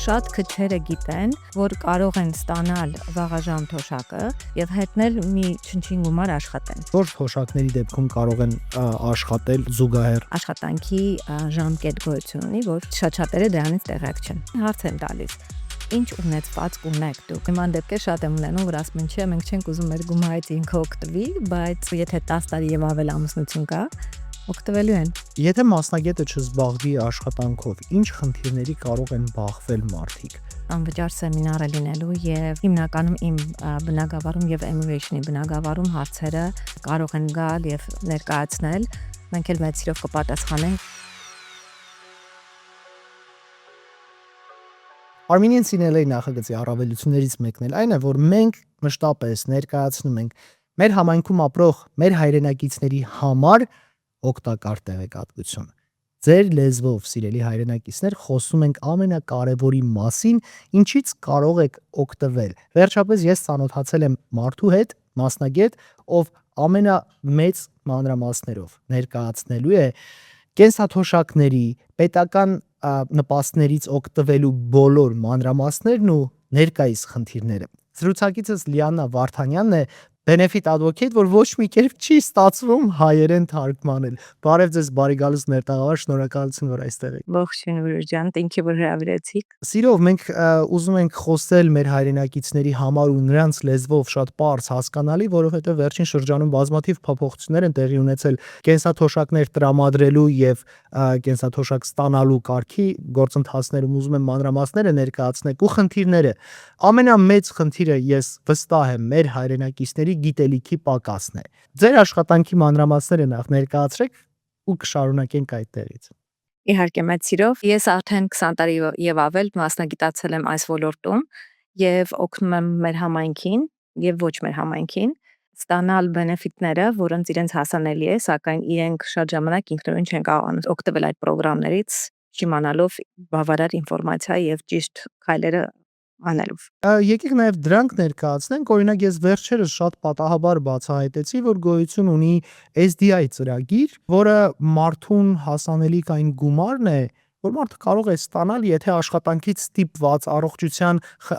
շատ քչերը գիտեն, որ կարող են ստանալ վաղաժամ թոշակը եւ հետնել մի չնչին գումար աշխատեն։ Որ թոշակների դեպքում կարող են աշխատել զուգահեռ Աշխատանքի ժամկետ գոյություն ունի, որ շատ-շատերը դրանից տեղյակ չեն։ Հարց են տալիս. ինչ ունեցված ունեք դուք։ Նման դեպքեր շատ եմ ունենում, որ ասում են, չէ, մենք չենք ուզում մեր գումարից ինքը օգտվի, բայց եթե 10 տարի եւ ավել ամուսնություն կա, օգտվելու են։ Եթե մասնագետը չզբաղվի աշխատանքով, ինչ խնդիրների կարող են բախվել մարդիկ։ Անվճար սեմինար է լինելու եւ հիմնականում իմ բնակավարում եւ Emulation-ի բնակավարում հարցերը կարող են գալ եւ ներկայացնել։ Մենք էլ մեծ սիրով կպատասխանենք։ Armenian CNLA նախագծի առավելություններից մեկն էլ այն է, որ մենք մշտապես ներկայացնում ենք մեր համայնքում ապրող մեր հայրենակիցների համար օգտակար տեղեկատվություն։ Ձեր լեզվով, սիրելի հայրենակիցներ, խոսում ենք ամենակարևորի մասին, ինչից կարող եք օգտվել։ Վերջապես ես ծանոթացել եմ մարդու հետ, մասնագետ, ով ամենամեծ մանրամասներով ներկայացնելու է կենսաթոշակների, պետական նպաստներից օգտվելու բոլոր մանրամասներն ու ներկայիս խնդիրները։ Զրուցակիցս Լիաննա Վարդանյանն է, Benefit Advocate, որ ոչ մի կերպ չի ստացվում հայերեն թարգմանել։ Բարև ձեզ, բարի գալուս ներտաղավար, շնորհակալություն, որ այստեղ եք։ Ողջույն Վրուժ ջան, thank you որ հրավիրեցիք։ Սիրով, մենք ուզում ենք խոսել մեր հայրենակիցների համար ու նրանց լեզվով շատ պարզ հասկանալի, որովհետև վերջին շրջանում բազմաթիվ փոփոխություններ են տեղի ունեցել կենսաթոշակներ տրամադրելու եւ կենսաթոշակ ստանալու կարգի գործընթացներում, ուզում եմ մանրամասները ներկայացնեք ու խնդիրները։ Ամենամեծ խնդիրը, ես վստահ եմ, մեր հայրենակիցների գիտելիքի պակասն է։ Ձեր աշխատանքի մանրամասները նախ ներկայացրեք ու կշարունակենք այդտեղից։ Իհարկե մեծ սիրով, ես արդեն 20 տարի եւ ավել մասնագիտացել եմ այս ոլորտում եւ օգնում եմ մեր համայնքին եւ ոչ մեր համայնքին ստանալ բենեֆիտները, որոնց իրենց հասանելի է, սակայն իրենք շատ ժամանակ ինքնուրույն չեն կարողանում օգտվել այդ ծրագրերից, չիմանալով բավարար ինֆորմացիա եւ ճիշտ քայլերը անելով։ Եկեք նաև դրանք ներկայացնենք, օրինակ ես վերջերս շատ պատահաբար բացահայտեցի, որ գոյություն ունի SDI ծրագիր, որը մարդուն հասանելիք այն գումարն է, որ մարդը կարող է ստանալ, եթե աշխատանքից ստիպված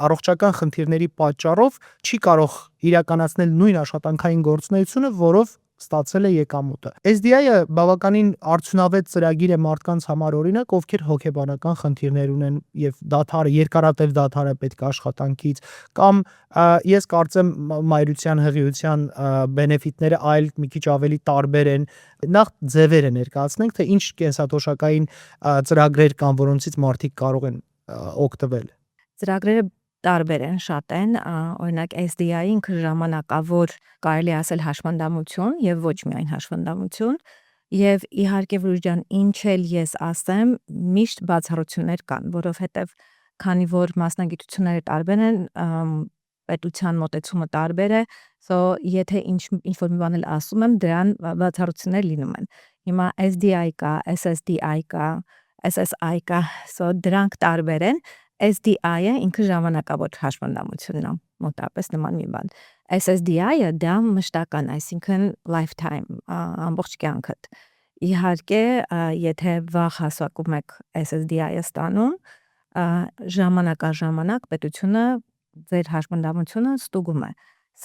առողջական խնդիրների պատճառով չի կարող իրականացնել նույն աշխատանքային գործունեությունը, որով ստացել է եկամուտը։ SDI-ը բավականին արդյունավետ ծրագիր է մարդկանց համար, օրինակ, ովքեր հոգեբանական խնդիրներ ունեն եւ երկարատև դադար է պետք աշխատանքից, կամ ես կարծեմ մայրության, հղիության բենեֆիտները այլ մի քիչ ավելի տարբեր են։ Նախ ձևերը ներկայացնենք, թե ինչ կենսաթոշակային ծրագրեր կան, որոնցից մարդիկ կարող են օգտվել։ Ծրագրերը տարբեր են, շատ են, օրինակ SDI-ը ինքը ժամանակավոր կարելի ասել հաշվանդամություն եւ ոչ միայն հաշվանդամություն, եւ իհարկե Վրուժ ջան, ինչ էլ ես ասեմ, միշտ բացառություններ կան, որովհետեւ քանի որ մասնագիտությունները տարբեր են, պետության մոտեցումը տարբեր է, so եթե ինչ-որ մի բան էլ ասում եմ, դրան բացառություններ լինում են։ Հիմա SDI կա, SSDI կա, SSI կա, so դրանք տարբեր են։ SDI-ը ինքը ժամանակավոր հաշվանդամությունն է, մոտավորապես նման մի բան։ SSDI-ը դա մշտական, այսինքն lifetime, ամբողջ կյանքդ։ Իհարկե, եթե վաղ հասակում եք SSDI-ը ստանում, ժամանակ պետությունը ձեր հաշվանդամությունը ստուգում է,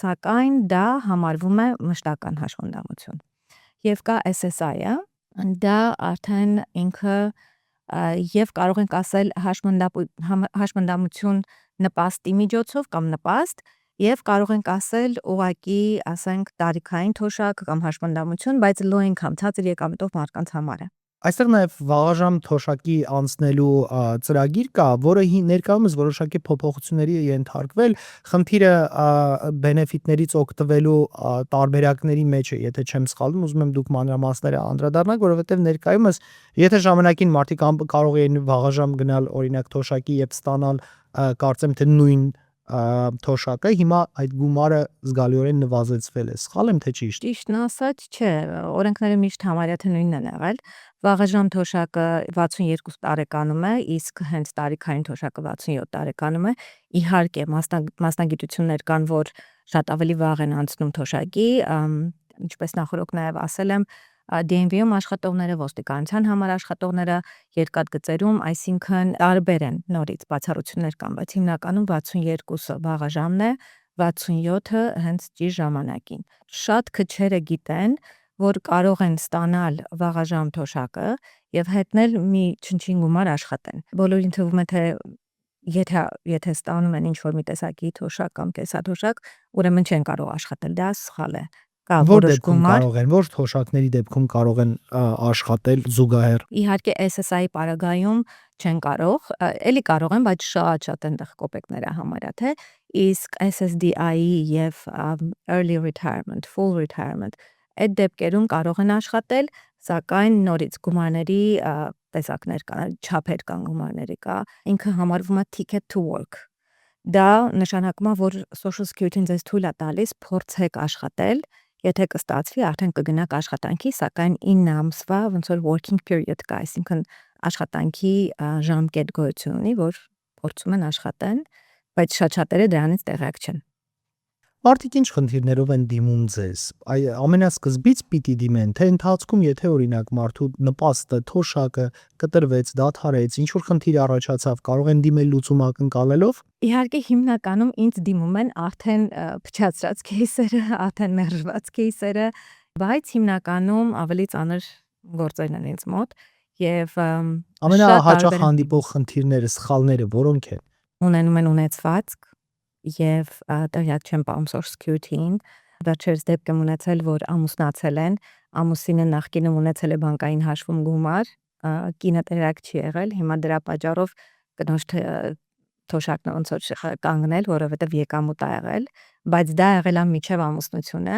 սակայն դա համարվում է մշտական հաշվանդամություն։ Եվ կա SSI-ը, դա արդեն ինքը եւ կարող ենք ասել հաշվանդամություն նպաստի միջոցով կամ նպաստ, եւ կարող ենք ասել ուղղակի, ասենք, տարիքային թոշակ կամ հաշվանդամություն, բայց low income, ցածր եկամտով մարդկանց համար է։ Այստեղ նաև վաղաժամ թոշակի անցնելու ծրագիր կա, որը ներկայումս որոշակի փոփոխությունների է ենթարկվել, խնդիրը բենեֆիտներից օգտվելու տարբերակների մեջ է, եթե չեմ սխալվում, ուզում եմ դուք մանրամասները անդրադառնաք, որովհետև ներկայումս եթե ժամանակին մարդիկ կարող էին վաղաժամ գնալ օրինակ թոշակի եւ ստանալ, կարծեմ թե նույն թոշակը, հիմա այդ գումարը զգալիորեն նվազեցվել է։ Սխալ եմ թե ճիշտ։ Ճիշտն ասած, չէ, օրենքները միշտ համարյա թե նույնն են եղել։ Վաղաժամ թոշակը 62 տարեկանում է, իսկ հենց տարիքային թոշակը 67 տարեկանում է։ Իհարկե, մասնագիտություններ կան, որ շատ ավելի վաղ են անցնում թոշակի, ինչպես նախորդ նաև ասել եմ, DMV-ում աշխատողները, ոստիկանության համար աշխատողները երկաթգծերում, այսինքն տարբեր են նորից բացառություններ կան, բայց հիմնականում 62-ը վաղաժամն է, 67-ը հենց ճիշտ ժամանակին։ Շատ քչերը գիտեն, որ կարող են ստանալ վաղաժամ թոշակը եւ հետնել մի չնչին գումար աշխատեն։ Բոլորին թվում է, թե եթե ստանում են ինչ-որ մի տեսակի թոշակ կամ կեսաթոշակ, ուրեմն չեն կարող աշխատել, դա սխալ է։ Կա Որ որոշ դեպքում գումար, կարող են, որ թոշակների դեպքում կարող են աշխատել զուգահեռ։ իհարկե SSI պարագայում չեն կարող, էլի կարող են, բայց շատ այնտեղ կոպեկները համարյա թե, իսկ SSDI-ի եւ early retirement, full retirement այդ դեպքերում կարող են աշխատել, սակայն նորից գումարների տեսակներ կան, չափեր կան գումարների, կա ինքը համարվում է ticket to work։ Դա նշանակում է, որ Social Security-ն ձեզ թույլ է տալիս փորձեք աշխատել, եթե կստացվի, արդեն կգնաք աշխատանքի, սակայն 9 ամսվա ոնց որ working period կա, այսինքն աշխատանքի ժամկետ գոյություն ունի, որ փորձում են աշխատեն, բայց շատ-շատերը դրանից տեղյակ չեն։ Մարդիկ ինչ խնդիրներով են դիմում ձեզ։ Ամենասկզբից պիտի դիմեն, թե ընթացքում, եթե օրինակ մարդու նպաստը, թոշակը կտրվեց, դադարեց, ինչ որ խնդիր առաջացավ, կարող են դիմել լուծում ակնկալելով։ Իհարկե հիմնականում ինձ դիմում են արդեն փչացրած кейսերը, արդեն մերժված кейսերը, բայց հիմնականում ավելի ծանր գործերն են ինձ մոտ եւ Ամենահաճախ հանդիպող խնդիրները, սխալները որոնք են։ ունենում են ունեցվածք եւ տեղյակ չեն պահում Social Security-ին։ Վերջերս դեպք եմ ունեցել, որ ամուսնացել են, ամուսինը նախկինում ունեցել է բանկային հաշվում գումար, կինը տեղյակ չի եղել, հիմա դրա պատճառով կնոջ թոշակն ոնց որ կանգնել, որովհետեւ եկամուտ ա եղել, բայց դա եղել է միջև ամուսնությունը։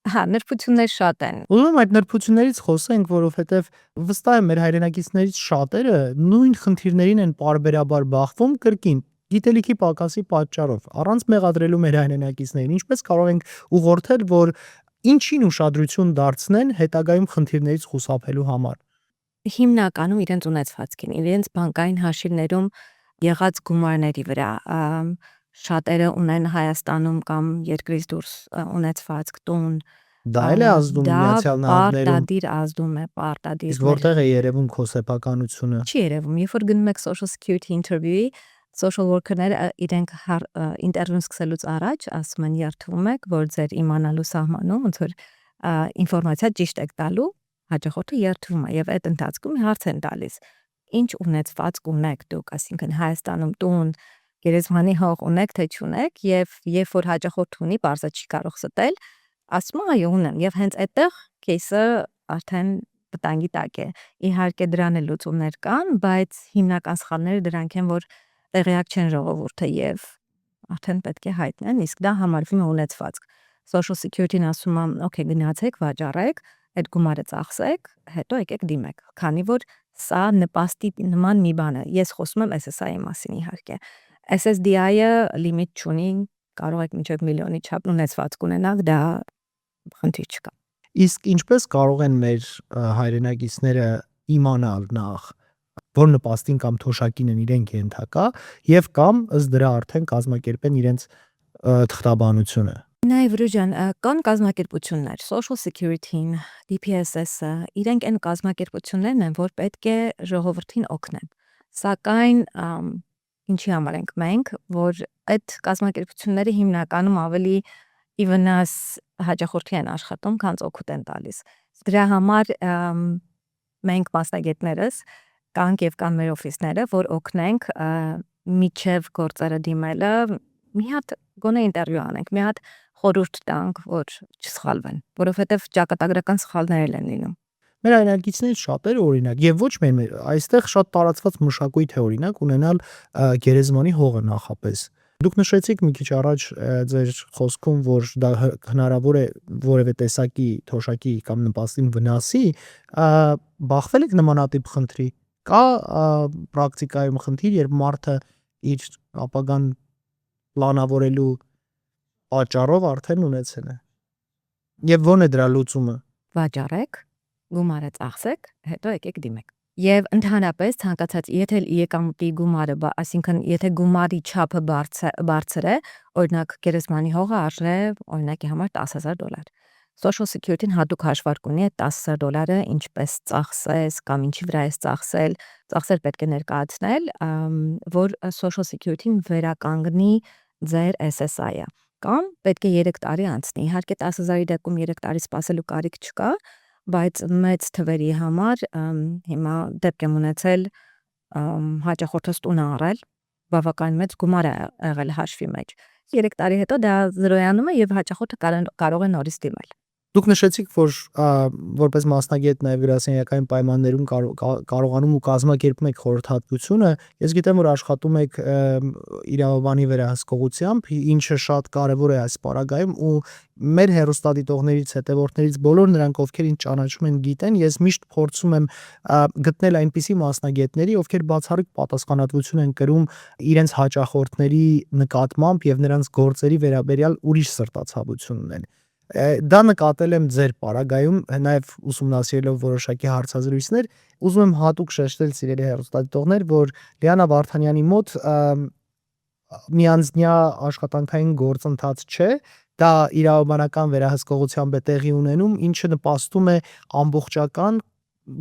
Հա, նրբություններ շատ են։ Ուզում եմ այդ նրբություններից խոսենք, որովհետև վստահ եմ մեր հայրենակիցներից շատերը նույն խնդիրներին են պարբերաբար բախվում կրկին գիտելիքի պակասի պատճառով, առանց մեղադրելու մեր հայրենակիցներին, ինչպես կարող ենք ուղղորդել, որ ինչին ուշադրություն դարձնեն հետագայում խնդիրներից խուսափելու համար։ Հիմնականում իրենց ունեցվածքին, իրենց բանկային հաշիվներում եղած գումարների վրա, շատերը ունեն Հայաստանում կամ երկրից դուրս ունեցվածք, տուն, Դա էլ է ազդում դա Միացյալ Նահանգներում, պարտադիր ազդում է, պարտադիր։ իսկ որտեղ է երևում քո սեփականությունը։ Չի երևում, երբ որ գնում եք Social Security interview-ի, social worker-ները իրենք ինտերվյուն սկսելուց առաջ ասում են երթվում եք, որ ձեր իմանալու սահմանում ոնց որ ինֆորմացիա ճիշտ եք տալու, հաճախորդը երթվում է եւ այդ ընթացքում հարց են տալիս. ինչ ունեցվածք ունեք դուք, այսինքն Հայաստանում տուն, գերեզմանի հող ունեք թե չունեք, եւ երբ որ հաճախորդ ունի, բարձր չի կարող ստել, ասում է այո ունեմ, եւ հենց այդտեղ кейսը արդեն վտանգի տակ է։ Իհարկե դրան էլ լուծումներ կան, բայց հիմնական սխալները դրանք են, որ տեղյակ չեն ժողովուրդը եւ արդեն պետք է հայտնեն, իսկ դա համարվում է ունեցվածք։ Social Security-ն ասում է, օքեյ, գնացեք, վաճառեք, այդ գումարը ծախսեք, հետո եկեք դիմեք։ Քանի որ սա նպաստի նման մի բան է։ Ես խոսում եմ SSI-ի մասին իհարկե։ SSDI-ը լիմիտ չունի, կարող եք մինչև միլիոնի չափ ունեցվածք ունենալ, դա խնդիր չկա։ Իսկ ինչպես կարող են մեր հայրենակիցները իմանալ նախ, որ նպաստին կամ թոշակին են իրենք ենթակա եւ կամ ըստ դրա արդեն կազմակերպեն իրենց թղթաբանությունը։ Նաև Ռուժան, կան կազմակերպություններ, Social Security-ն, DPSS-ը, իրենք այն կազմակերպություններն են, որ պետք է ժողովրդին օգնեն։ Սակայն ինչի համար ենք մենք, որ այդ կազմակերպությունները հիմնականում ավելի ի վնաս հաճախորդի են աշխատում, քան օգուտ են տալիս։ Դրա համար մենք մասնագետներս կանք եւ կան մեր օֆիսները, որ օգնենք միջև գործերը դիմելը, մի հատ գոնե ինտերվյու անենք, մի հատ խորհուրդ տանք, որ չսխալվեն, որովհետև ճակատագրական սխալներ են լինում։ Մեր հայրենակիցներից շատերը օրինակ եւ ոչ մեր այստեղ շատ տարածված մշակույթ է օրինակ ունենալ գերեզմանի հողը նախապես։ Դուք նշեցիք մի քիչ առաջ ձեր խոսքում, որ դա հնարավոր է որևէ տեսակի թոշակի կամ նպաստին վնասի, բախվել եք նմանատիպ խնդրի։ Կա պրակտիկայում խնդիր, երբ մարդը իր ապագան պլանավորելու պատճառով արդեն ունեցել է։ Եվ ո՞րն է դրա լուծումը։ Վաճառեք, գումարը ծախսեք, հետո եկեք դիմեք։ Եվ ընդհանրապես ցանկացած, եթե եկամուտի գումարը, այսինքն եթե գումարի չափը բարձր է, օրինակ գերեզմանի հողը արժե օրինակի համար $10,000, social security-ն հատուկ հաշվարկ ունի այդ $10,000 ինչպես ծախսես կամ ինչի վրա ես ծախսեր պետք է ներկայացնել, որ social security-ն վերականգնի ձեր SSI-ը կամ պետք է 3 տարի անցնի։ Իհարկե 10,000-ի դեպքում 3 տարի սպասելու կարիք չկա, բայց մեծ թվերի համար հիմա դեպք եմ ունեցել հաճախորդս տուն առել, բավական մեծ գումար է եղել հաշվի մեջ։ 3 տարի հետո դա զրոյանում է եւ հաճախորդը կարող է նորից դիմել։ Դուք նշեցիք, որ որպես մասնագետ նաև գրասենյակային պայմաններում կարողանում ու կազմակերպում եք խորհրդատվությունը, ես գիտեմ, որ աշխատում եք իրավաբանի վերահսկողությամբ, ինչը շատ կարևոր է այս պարագայում ու մեր հեռուստադիտողներից, հետևորդներից բոլոր նրանք, ովքեր ինձ ճանաչում են, գիտեն, ես միշտ փորձում եմ գտնել այնպիսի մասնագետների, ովքեր բացառիկ պատասխանատվություն են կրում իրենց հաճախորդների նկատմամբ եւ նրանց գործերի վերաբերյալ ուրիշ սրտացավություն ունեն։ Դա նկատել եմ ձեր պարագայում, նաև ուսումնասիրելով որոշակի հարցազրույցներ, ուզում եմ հատուկ շեշտել, սիրելի հեռուստադիտողներ, որ Լիանա Վարդանյանի մոտ միանձնյա աշխատանքային գործընթաց չէ, դա իրավաբանական վերահսկողությամբ է տեղի ունենում, ինչը նպաստում է ամբողջական,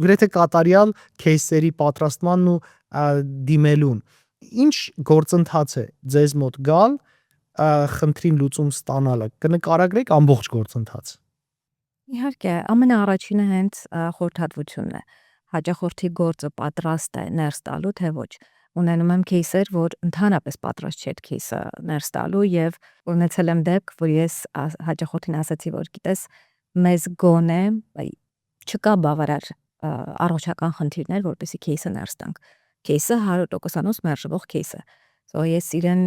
գրեթե կատարյալ քեյսերի պատրաստմանն ու դիմելուն։ Ինչ գործընթաց է ձեզ մոտ գալ խնդրին լուծում ստանալը, կնկարագրեք ամբողջ գործընթացը։ Իհարկե, ամենաառաջինը հենց խորհրդատվությունն է։ Հաճախորդի գործը պատրաստ է ներս տալու, թե ոչ։ Ունենում եմ кейսեր, որ ընդհանրապես պատրաստ չէ кейսը ներս տալու եւ ունեցել եմ դեպք, որ ես հաճախորդին ասացի, որ գիտես, մեզ գոնե չկա բավարար առողջական խնդիրներ, որպեսզի кейսը ներս տանք։ Кейսը 100% մերժվող кейս է։ Ես իրեն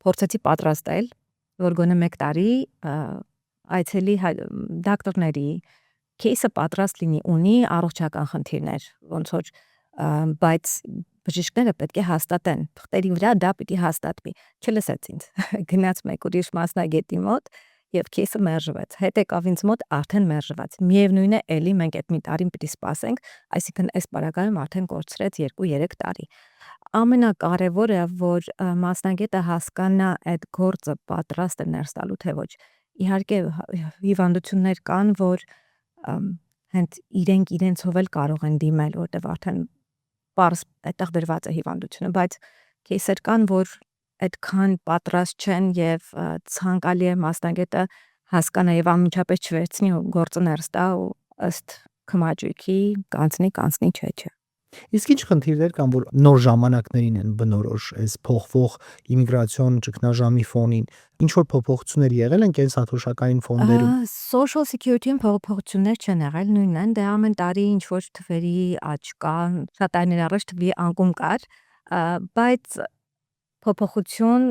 փորձեցի պատրաստել, որ գոնե 1 տարի այցելի դոկտորների кейսը պատրաստ լինի, ունի առողջական խնդիրներ, ոնց որ բայց բժիշկները պետք է հաստատեն, թղթերի վրա դա պիտի հաստատվի։ Չլսեց ինձ։ Գնաց մեկ ուրիշ մասնագետի մոտ եւ кейսը մերժվեց։ Հետ եկավ ինձ մոտ արդեն մերժված։ Միևնույն է, էլի մենք այդ մի տարին պիտի սպասենք, այսինքն այս պարագայում արդեն կորցրեց 2-3 տարի։ Ամենակարևորը, որ մասնագետը հասկանա այդ գործը պատրաստ է ներս տալու, թե ոչ։ Իհարկե հիվանդություններ կան, որ հենց իրենք իրենցով էլ կարող են դիմել, որտեղ արդեն պարզ այդտեղ դրված է հիվանդությունը, բայց кейսեր կան, որ այդքան պատրաստ չեն եւ ցանկալի է մասնագետը հասկանա եւ անմիջապես չվերցնի ու գործը ներս տա ու ըստ քմաջույքի կանցնի չէ։ Իսկ ինչ խնդիրներ կան, որ նոր ժամանակներին են բնորոշ այս փոխվող իմիգրացիոն ճգնաժամի ֆոնին, ինչ որ փոփոխություններ եղել են կենսաթոշակային ֆոնդերում։ Social security-ին փոփոխություններ չեն եղել, նույնն են, դե ամեն տարի ինչ որ թվերի աճ կա, շատ տարիներ առաջ թվի անկում կար, բայց փոփոխություն,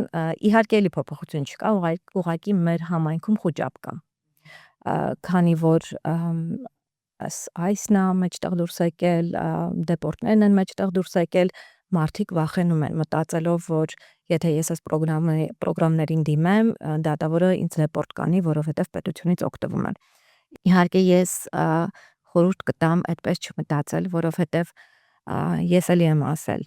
իհարկե էլի փոփոխություն չկա, ուղղակի մեր համայնքում խոճապ կա։ Քանի որ այսն է մեջտեղ դուրս եկել, դեպորտներն են մեջտեղ դուրս եկել, մարդիկ վախենում են, մտածելով, որ եթե ես այս պրոգրամներին դիմեմ, դատավորը ինձ դեպորտ կանի, որովհետև պետությունից օգտվում են։ Իհարկե ես խորհուրդ կտամ այդպես չմտածել, որովհետև ես էլի եմ ասել,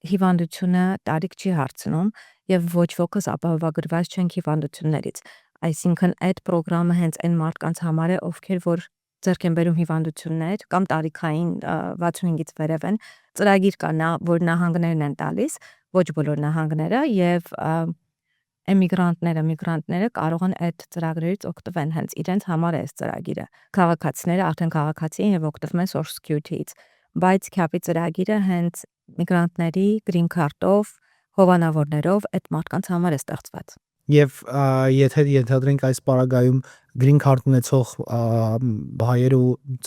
հիվանդությունը տարիք չի հարցնում եւ ոչ ոքս ապահովագրված չենք հիվանդություններից։ Այսինքն այդ պրոգրամը հենց այն մարդկանց համար է, ովքեր որ ձեռք են բերում հիվանդություններ կամ տարիքային 65-ից վերև են, ծրագիր կա, որ նահանգներն են տալիս, ոչ բոլոր նահանգները եւ միգրանտները կարող են այդ ծրագրերից օգտվեն, հենց իրենց համար է այս ծրագիրը։ Քաղաքացիները արդեն քաղաքացի են եւ օգտվում են social security-ից, բայց CAP-ի ծրագիրը հենց միգրանտների green card-ով, հովանավորներով այդ մարդկանց համար է ստեղծված։ Եվ եթե ենթադրենք այս պարագայում green card ունեցող հայերը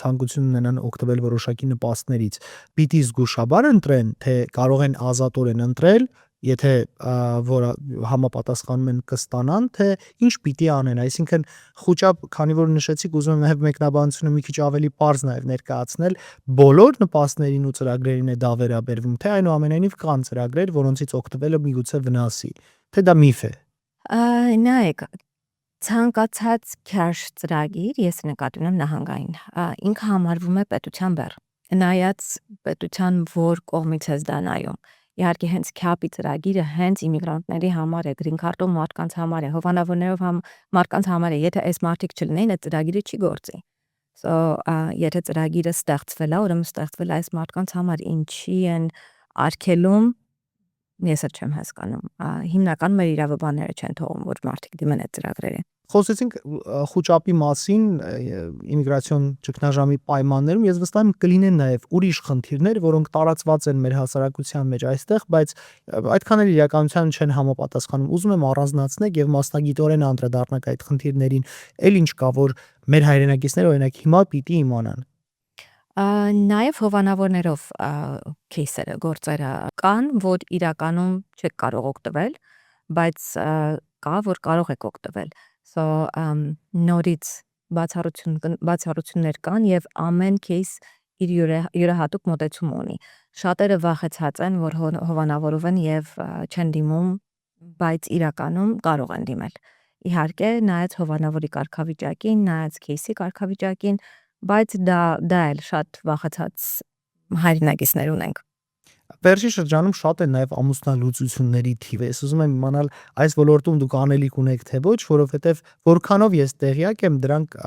ցանկություն ունենան օգտվել որոշակի նպաստներից, պիտի զգուշաբար ընտրեն, թե կարող են ազատորեն ընտրել, եթե որ համապատասխանում են կստանան, թե ինչ պիտի անեն, այսինքն խոճապ, քանի որ նշեցիք, ուզում եմ նաև մեկնաբանությունը մի քիչ ավելի պարզ նաև ներկայացնել, բոլոր նպաստներին ու ծրագրերին է դա վերաբերվում, թե այնուամենայնիվ կան ծրագրեր, որոնցից օգտվելը միգուցե վնասի, թե դա միֆ է։ Նայեք, ցանկացած cash ծրագիր, ես նկատի ունեմ նահանգային, ինքը համարվում է պետության բեռ։ Նայած պետության որ կողմից ես դա նայում։ Իհարկե հենց CAP-ի ծրագիրը հենց իմիգրանտների համար է, green card-ով մարդկանց համար է, հովանավորներով մարդկանց համար է, եթե այս մարդիկ չլինեն, այդ ծրագիրը չի գործի։ So, եթե ծրագիրը ստեղծվել է, ուրեմն ստեղծվել է այս մարդկանց համար, ինչի են արգելում, ես էլ չեմ հասկանում։ Հիմնական մեր իրավաբանները չեն թողում, որ մարդիկ դիմեն այդ ծրագրերը։ Խոսեցինք խոճապի մասին, իմիգրացիոն ճգնաժամի պայմաններում, ես վստահ եմ կլինեն նաև ուրիշ խնդիրներ, որոնք տարածված են մեր հասարակության մեջ այստեղ, բայց այդքան էլ իրականության չեն համապատասխանում։ Ուզում եմ առանձնացնել եւ մասնագիտորեն անդրադառնալ այդ խնդիրներին, էլ ինչ կա, որ մեր հայրենակիցները օրինակ հիմա պիտի իմանան։ Նաև հովանավորներով кейսերը, գործերը կան, որ իրականում չեք կարող օգտվել, բայց կա, որ կարող եք օգտվել։ So, նորից բացառություններ կան եւ ամեն кейս իր յուրահատուկ մոտեցում ունի։ Շատերը վախեցած են, որ հովանավորով են եւ չեն դիմում, բայց իրականում կարող են դիմել։ Իհարկե, նայած հովանավորի կարգավիճակին, նայած кейսի կարգավիճակին, բայց դա էլ շատ վախեցած հայրենակիցներ ունենք։ Վերջի շրջանում շատ են նաև ամուսնալուծությունների թիվը։ Ես ուզում եմ իմանալ այս ոլորտում դուք անելիք ունեք թե ոչ, որովհետև որքանով ես տեղյակ եմ, դրանք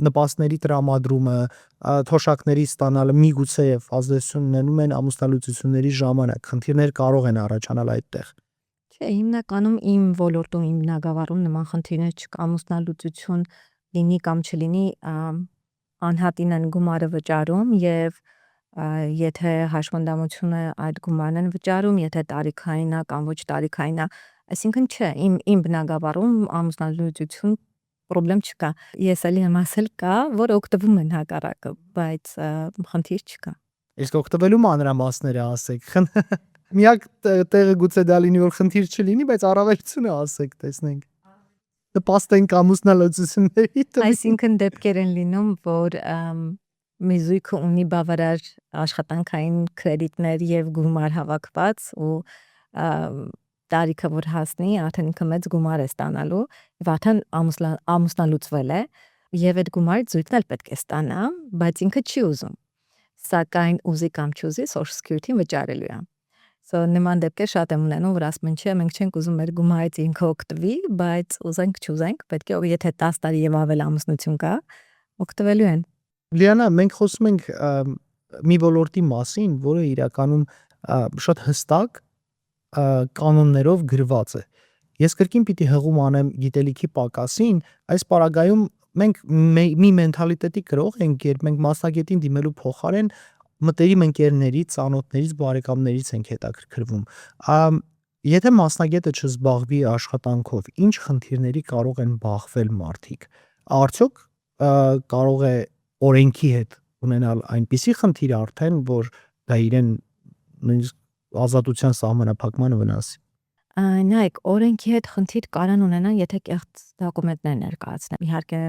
նպաստների տրամադրումը, թոշակների ստանալը միգուցեև ազդեցություն ունենում են ամուսնալուծությունների ժամանակ։ Խնդիրներ կարող են առաջանալ այդտեղ։ Չէ, հիմնականում իմ ոլորտում, իմ բնագավառում նման խնդիրներ չկա, ամուսնալուծություն լինի կամ չլինի, անհատին են գումարը վճարում եւ եթե հաշմանդամությունը այդ գումարն են վճարում, եթե տարիքային է կամ ոչ տարիքային է, այսինքն չէ, իմ բնագավառում ամուսնալուծություն պրոբլեմ չկա։ Ես էլի եմ ասել կա, որ օգտվում են հակառակը, բայց խնդիր չկա։ Իսկ օգտվելու մանրամասները ասեք։ Միակ տեղը գուցե դա լինի, որ խնդիր չլինի, բայց առավելությունը ասեք, տեսնենք։ Նպաստենք ամուսնալուծությունների։ Այսինքն դեպքեր են լինում, որ մի զույգը ունի բավարար աշխատանքային կրեդիտներ եւ գումար հավաքված ու տարիքը որ հասնի, արդեն ինքը մեծ գումար է ստանալու, եւ արդեն ամուսնալուծվել է եւ այդ գումարը զույգն էլ պետք է ստանա, բայց ինքը չի ուզում։ Սակայն ուզի կամ չուզի Social Security-ն վճարելու է։ So նման դեպքեր շատ եմ ունենում, որ ասում են, չէ, մենք չենք ուզում մեր գումարից ինքը օգտվի, բայց ուզենք չուզենք, պետք է եթե 10 տարի եւ ավել ամուսնություն կա, օգտվելու են։ Լիանա, մենք խոսում ենք մի ոլորտի մասին, որը իրականում շատ հստակ կանոններով գրված է։ Ես կրկին պիտի հղում անեմ գիտելիքի պակասին, այս պարագայում մենք մի մենթալիտետի կրող ենք, երբ մենք մասնագետին դիմելու փոխարեն մտերիմ ընկերներից, ծանոթներից, բարեկամներից ենք հետաքրքրվում։ Եթե մասնագետը չզբաղվի աշխատանքով, ինչ խնդիրների կարող են բախվել մարդիկ։ Արդյոք կարող է օրենքի հետ ունենալ այնպիսի խնդիր արդեն, որ դա իրեն նույնիսկ ազատության սահմանափակմանը վնասի։ Նայեք, օրենքի հետ խնդիր կարան ունենան, եթե կեղծ դոկումենտներ ներկայացնեն։ Իհարկե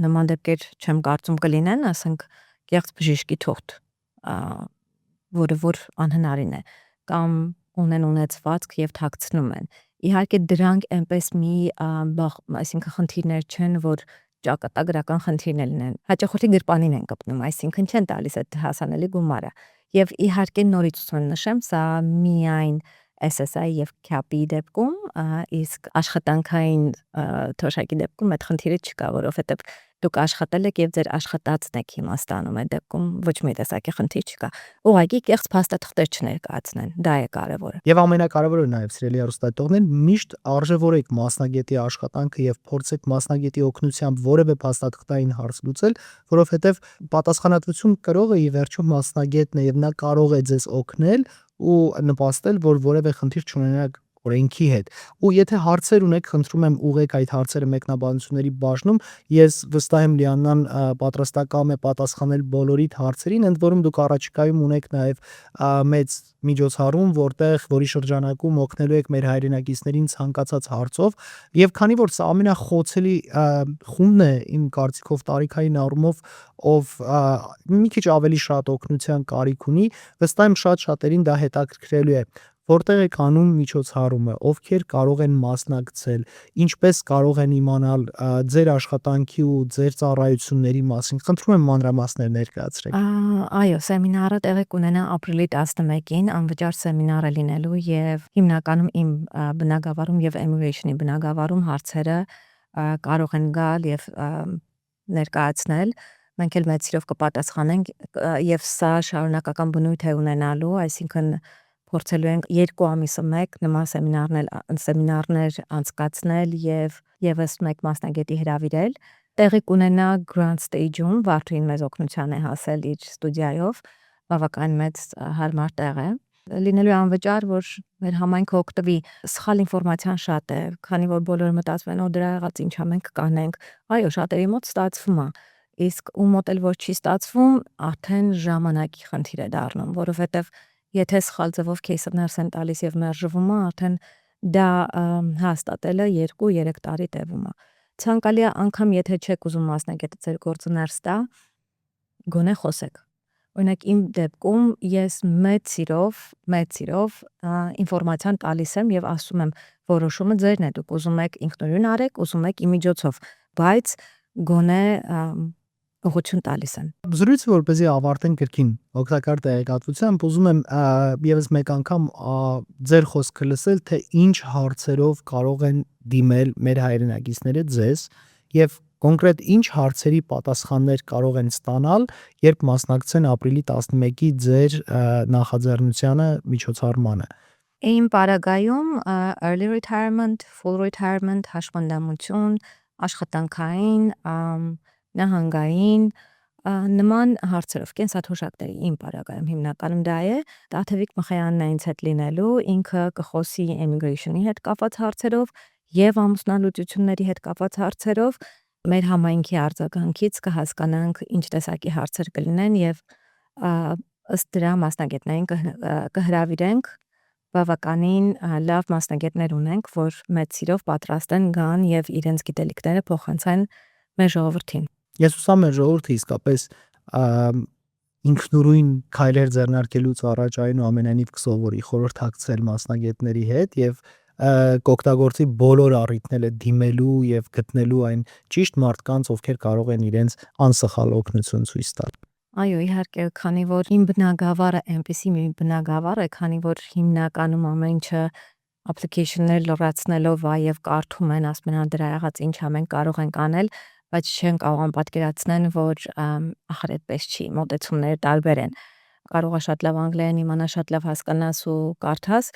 նման դեպքեր չեմ կարծում կլինեն, ասենք կեղծ բժշկի թուղթ, որը որ անհնարին է, կամ ունեն ունեցվածք եւ թաքցնում են։ Իհարկե դրանք այնպես մի այսինքն խնդիրներ չեն, որ ճակատագրական խնդիրներ լինեն։ Հաճախորդի գրպանին են կպնում, այսինքն չեն տալիս այդ հասանելի գումարը։ Եվ իհարկե նորից նշեմ, սա միայն SSI եւ CAP-ի դեպքում, իսկ աշխատանքային թոշակի դեպքում այդ խնդիրը չկա, որովհետեւ դուք աշխատել եք եւ ձեր աշխատածն եք հիմա ստանում, այդ դեպքում ոչ մի տեսակի խնդիր չկա։ Ուղղակի կեղծ փաստաթղթեր չներկայացնեն, դա է կարևորը։ Եվ ամենակարևորը նաև սիրելի հեռուստադիտողներ, միշտ արժևորեք մասնագետի աշխատանքը եւ փորձեք մասնագետի օգնությամբ որևէ փաստաթղթային հարց լուծել, որովհետեւ պատասխանատվություն կրողը ի վերջո մասնագետն է եւ նա կարող է ձեզ օգնել ու նպաստել, որ որևէ խնդիր չունենաք օրենքի հետ։ Ու եթե հարցեր ունեք, խնդրում եմ ուղղեք այդ հարցերը մեկնաբանությունների բաժնում, ես վստահ եմ Լիանան պատրաստակամ է պատասխանել բոլորիդ հարցերին, ընդ որում դուք առաջիկայում ունեք նաև մեծ միջոցառում, որի շրջանակում օգնելու եք մեր հայրենակիցներին ցանկացած հարցով, եւ քանի որ սա ամենախոցելի խումբն է իմ կարծիքով տարիքային առումով, ով մի քիչ ավելի շատ օգնության կարիք ունի, վստահ եմ շատ շատերին դա հետաքրքրելու է։ որտեղ եք անում միջոցառումը, ովքեր կարող են մասնակցել, ինչպես կարող են իմանալ ձեր աշխատանքի ու ձեր ծառայությունների մասին։ Խնդրում եմ մանրամասներ ներկայացրեք։ Այո, սեմինարը տեղի կունենա ապրիլի 11-ին, անվճար սեմինար է լինելու եւ հիմնականում իմ բնակավարում եւ Emulation-ի բնակավարում հարցերը կարող են գալ եւ ներկայացնել։ Մենք էլ մեծ սիրով կպատասխանենք եւ սա շարունակական բնույթ է ունենալու, այսինքն փորձելու ենք 2 ամիսը մեկ նման սեմինարներ անցկացնել եւ եւս մեկ մասնագետի հրավիրել։ Տեղի կունենա Grand Stage-ում, Վարդուհին մեզ օգնության է հասել իր ստուդիայով, բավական մեծ հարմար տեղ է։ Լինելու է անվճար, որ մեր համայնքը օգտվի։ Սխալ ինֆորմացիան շատ է, քանի որ բոլորը մտածում են, օ դրա եղած ինչա մենք կանենք։ Այո, շատերի մոտ ստացվում է։ Իսկ ու մոտ էլ որ չի ստացվում, արդեն ժամանակի խնդիր է դառնում, որովհետև եթե սխալ ձևով case-ը ներս են տալիս եւ մերժվում է, արդեն դա հաստատելը 2-3 տարի տևում է։ Ցանկալի է անգամ եթե չեք ուզում մասնագետը ձեր գործը ներս տա, գոնե խոսեք։ Օրինակ իմ դեպքում ես մեծ սիրով ինֆորմացիան տալիս եմ եւ ասում եմ, որոշումը ձերն է, դուք ուզում եք ինքնուրույն արեք, ուզում եք իմ միջոցով, բայց գոնե ուղղություն տալիս եմ։ Զրույցը որպեսզի ավարտենք կրկին օգտակար տեղեկատվությամբ, ուզում եմ եւս մեկ անգամ ձեր խոսքը լսել, թե ինչ հարցերով կարող են դիմել մեր հայրենակիցները ձեզ եւ կոնկրետ ինչ հարցերի պատասխաններ կարող են ստանալ, երբ մասնակցեն ապրիլի 11-ի ձեր նախաձեռնությանը միջոցառմանը։ Իմ պարագայում early retirement, full retirement, հաշվանդամություն, աշխատանքային, նահանգային նման հարցերով կենսաթոշակների իմ պարագայում հիմնականում դա է, Տաթևիկ Մխեյանն է ինձ հետ լինելու, ինքը կխոսի Emigration-ի հետ կապված հարցերով եւ ամուսնալուծությունների հետ կապված հարցերով, մեր համայնքի արձագանքից կհասկանանք ինչ տեսակի հարցեր կլինեն եւ ըստ դրա մասնագետներին կհրավիրենք, բավականին լավ մասնագետներ ունենք, որ մեծ սիրով պատրաստ են գան եւ իրենց գիտելիքները փոխանցեն մեր ժողովրդին։ Ես ուսամ մեր ժողովուրդը իսկապես ինքնուրույն քայլեր ձեռնարկելուց առաջ այնուամենայնիվ կսովորի խորհրդակցել մասնագետների հետ եւ կօգտագործի բոլոր առիթները դիմելու եւ գտնելու այն ճիշտ մարդկանց, ովքեր կարող են իրենց անսխալ օգնություն ցույց տալ։ Այո, իհարկե, քանի որ իմ բնակավարը այնպեսի մի բնակավար է, քանի որ հիմնականում ամեն ինչը application-ներ լրացնելով եւ կարդում են, ասում են դրա եղած ինչա մենք կարող ենք անել, բայց չեն կարող պատկերացնեն, որ ախր այդպես չի, մոտեցումները տարբեր են։ Կարող է շատ լավ անգլերեն իմանա, շատ լավ հասկանաս ու կարդաս,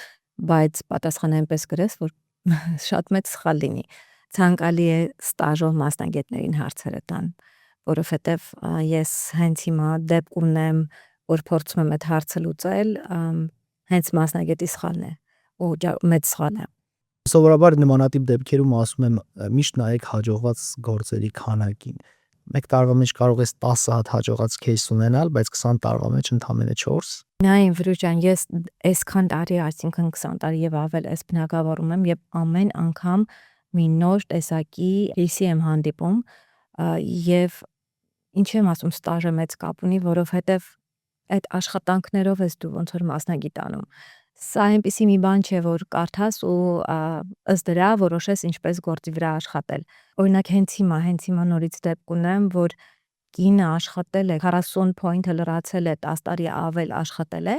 բայց պատասխանը այնպես գրես, որ շատ մեծ սխալ լինի։ Ցանկալի է ստաժով մասնագետներին հարցերը տան, որովհետև ես հենց հիմա դեպք ունեմ, որ փորձում եմ այդ հարցը լուծել, հենց մասնագետի սխալն է ու մեծ սխալ է։ Սովորաբար նմանատիպ դեպքերում ասում եմ միշտ նայեք հաջողված գործերի քանակին։ 1 տարվա մեջ կարող ես 10 հատ հաջողած case ունենալ, բայց 20 տարվա մեջ ընդամենը 4։ Նայեն Վրուժան, ես այսքան տարի, այսինքն 20 տարի եւ ավել այս բնակավարում եմ եւ ամեն անգամ մի նոր տեսակի case եմ հանդիպում եւ ինչ եմ ասում, ստաժը մեծ կապ ունի, որովհետեւ այդ աշխատանքներով ես դու ոնց որ մասնագիտ անում։ Սա այնպիսի մի բան չէ, որ կարդաս ու ըստ դրա որոշես ինչպես գործի վրա աշխատել։ Օրինակ հենց հիմա նորից դեպք ունեմ, որ կինը աշխատել է 40 point-ը լրացել է, 10 տարի ավել աշխատել է,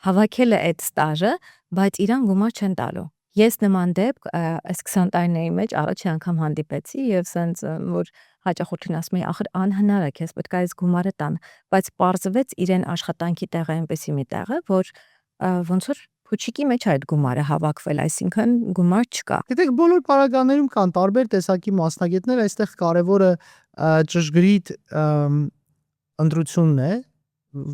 հավաքել է այդ ստաժը, բայց իրան գումար չեն տալու։ Ես նման դեպք այս 20 տարիների մեջ առաջի անգամ հանդիպեցի եւ սենց որ հաճախորդին ասում էի, ախր անհնար է, քեզ պետք է այս գումարը տան, բայց պարզվեց իրեն աշխատանքի տեղը այնպեսի մի տեղ է, որ ոնց որ փուչիկի մեջ այդ գումարը հավաքվել, այսինքն գումար չկա։ Գիտեք, բոլոր պարագաներում կան տարբեր տեսակի մասնագետներ, այստեղ կարևորը ճշգրիտ ընտրությունն է,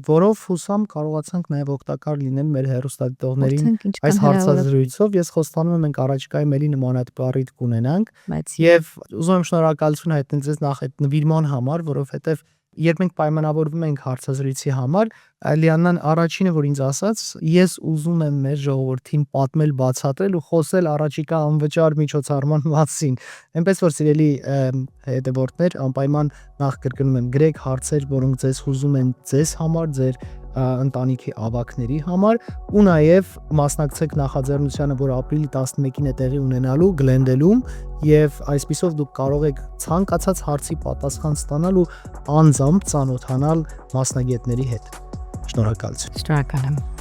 որով հուսամ կարողացանք նաև օգտակար լինել մեր հեռուստադիտողներին այս հարցազրույցով։ Ես խոստանում եմ մենք առաջիկայում էլի նմանատիպ առիթ կունենանք եւ ուզում եմ շնորհակալություն հայտնել ձեզ նախ այդ նվիրման համար, որովհետեւ երբ մենք պայմանավորվում ենք հարցազրույցի համար, Լիաննան առաջինը որ ինձ ասաց, ես ուզում եմ մեր ժողովրդին պատմել, բացատրել ու խոսել առաջիկա անվճար միջոցառման մասին։ Այնպես որ սիրելի հետևորդներ, անպայման նախ կրկնում եմ, գրեք հարցեր, որոնք ձեզ հուզում են ձեզ համար, ձեր ընտանիքի ավագների համար ու նաև մասնակցեք նախաձեռնությանը, որ ապրիլի 11-ին է տեղի ունենալու Գլենդելում եւ այսպիսով դուք կարող եք ցանկացած հարցի պատասխան ստանալ ու անձամբ ծանոթանալ մասնագետների հետ։ Շնորհակալություն։ Շնորհակալ եմ։